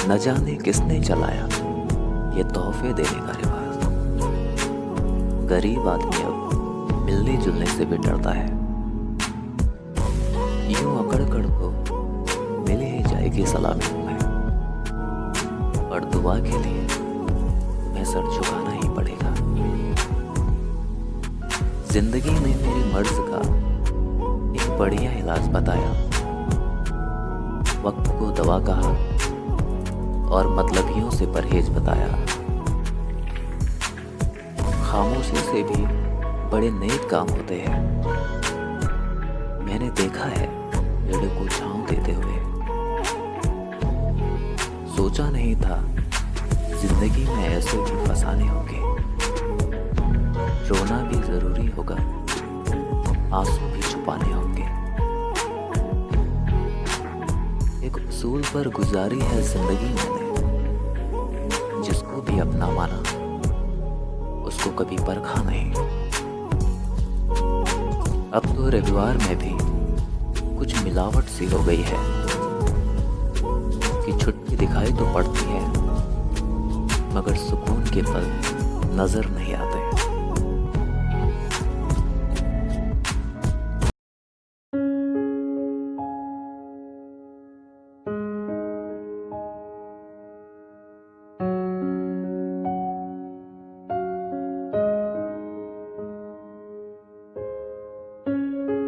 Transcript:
न जाने किसने चलाया ये तोहफे देने का रिवाज। गरीब आदमी अब मिलने जुलने से भी डरता है। यूं अकड़ कर तो मिल ही जाएगी सलामी तुम्हें, पर दुआ के लिए तुम्हें सर झुकाना ही पड़ेगा। जिंदगी ने मेरे मर्ज का एक बढ़िया इलाज बताया, वक्त को दवा कहा और मतलबियों से परहेज बताया। खामोशी से भी बड़े नेक काम होते हैं, मैंने देखा है पेड़ को छांव देते हुए। सोचा नहीं था जिंदगी में ऐसे भी फसाने होंगे, रोना भी जरूरी होगा, आंसू भी छुपाने होंगे। एक उसूल पर गुजारी है जिंदगी मैंने, जिसको भी अपना माना उसको कभी परखा नहीं। अब तो रविवार में भी कुछ मिलावट सी हो गई है कि छुट्टी दिखाई तो पड़ती है मगर सुकून के पल नजर नहीं आते।